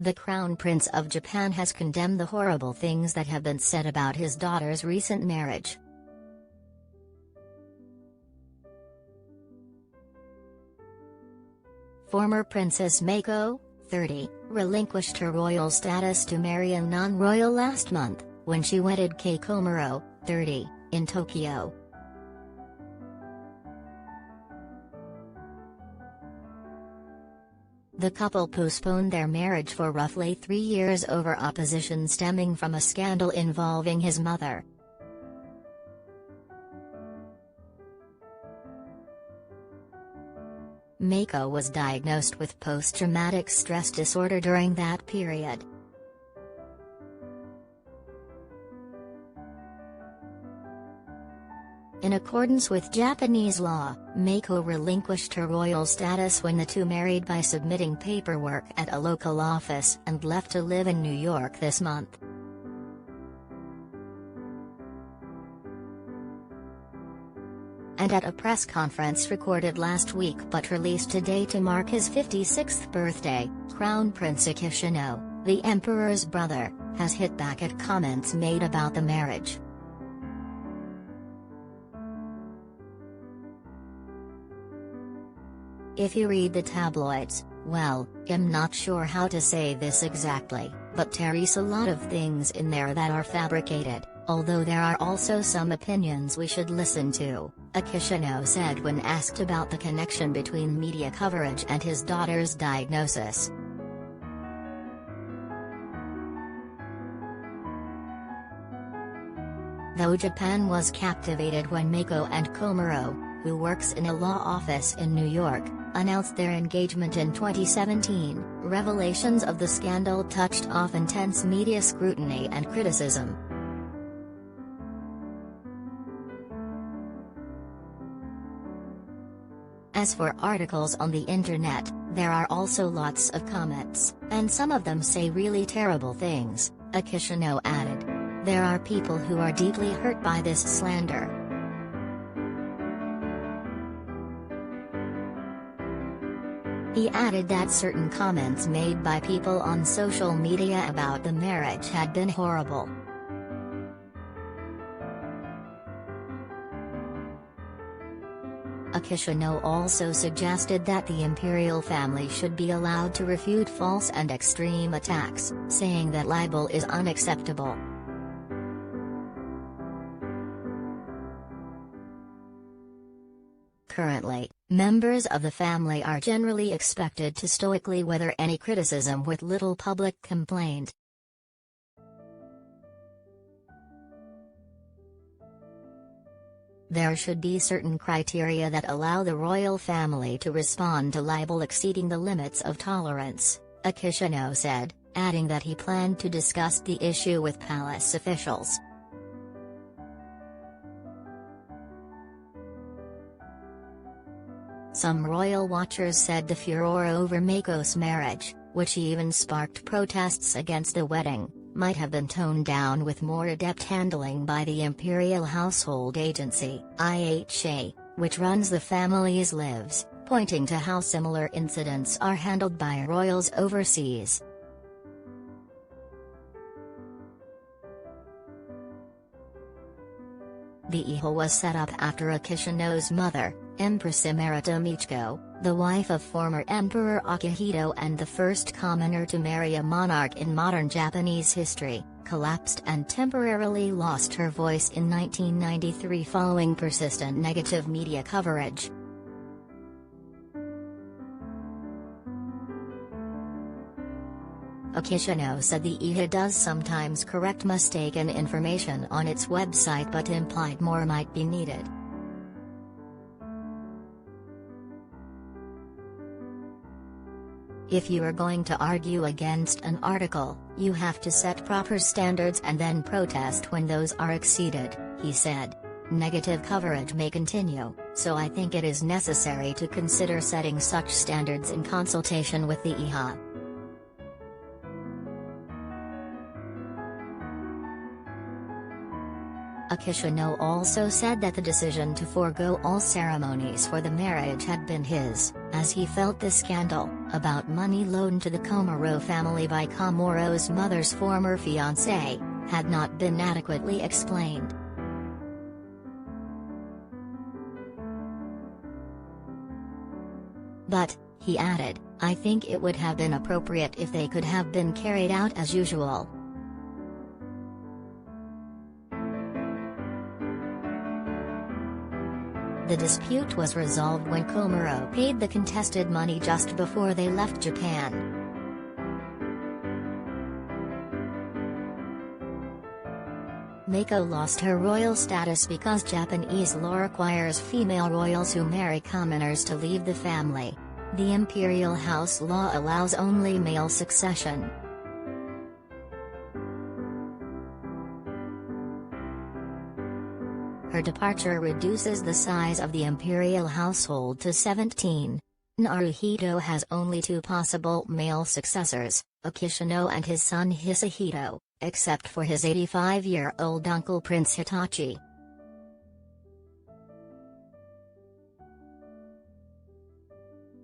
The Crown Prince of Japan has condemned the horrible things that have been said about his daughter's recent marriage. Former Princess Mako, 30, relinquished her royal status to marry a non-royal last month, when she wedded Kei Komuro, 30, in Tokyo. The couple postponed their marriage for roughly 3 years over opposition stemming from a scandal involving his mother. Mako was diagnosed with post-traumatic stress disorder during that period. In accordance with Japanese law, Mako relinquished her royal status when the two married by submitting paperwork at a local office and left to live in New York this month. And at a press conference recorded last week but released today to mark his 56th birthday, Crown Prince Akishino, the emperor's brother, has hit back at comments made about the marriage. If you read the tabloids, well, I'm not sure how to say this exactly, but there's a lot of things in there that are fabricated, although there are also some opinions we should listen to, Akishino said when asked about the connection between media coverage and his daughter's diagnosis. Though Japan was captivated when Mako and Komuro, who works in a law office in New York, announced their engagement in 2017, revelations of the scandal touched off intense media scrutiny and criticism. As for articles on the internet, there are also lots of comments, and some of them say really terrible things, Akishino added. There are people who are deeply hurt by this slander. He added that certain comments made by people on social media about the marriage had been horrible. Akishino also suggested that the imperial family should be allowed to refute false and extreme attacks, saying that libel is unacceptable. Currently, members of the family are generally expected to stoically weather any criticism with little public complaint. There should be certain criteria that allow the royal family to respond to libel exceeding the limits of tolerance, Akishino said, adding that he planned to discuss the issue with palace officials. Some royal watchers said the furor over Mako's marriage, which even sparked protests against the wedding, might have been toned down with more adept handling by the Imperial Household Agency (IHA), which runs the family's lives, pointing to how similar incidents are handled by royals overseas. The IHA was set up after Akishino's mother, Empress Emerita Michiko, the wife of former Emperor Akihito and the first commoner to marry a monarch in modern Japanese history, collapsed and temporarily lost her voice in 1993 following persistent negative media coverage. Akishino said the IHA does sometimes correct mistaken information on its website but implied more might be needed. If you are going to argue against an article, you have to set proper standards and then protest when those are exceeded, he said. Negative coverage may continue, so I think it is necessary to consider setting such standards in consultation with the IHA. Akishino also said that the decision to forego all ceremonies for the marriage had been his, as he felt the scandal about money loaned to the Komuro family by Komuro's mother's former fiancé had not been adequately explained. But, he added, I think it would have been appropriate if they could have been carried out as usual. The dispute was resolved when Komuro paid the contested money just before they left Japan. Mako lost her royal status because Japanese law requires female royals who marry commoners to leave the family. The imperial house law allows only male succession. Her departure reduces the size of the imperial household to 17. Naruhito has only 2 possible male successors, Akishino and his son Hisahito, except for his 85-year-old uncle Prince Hitachi.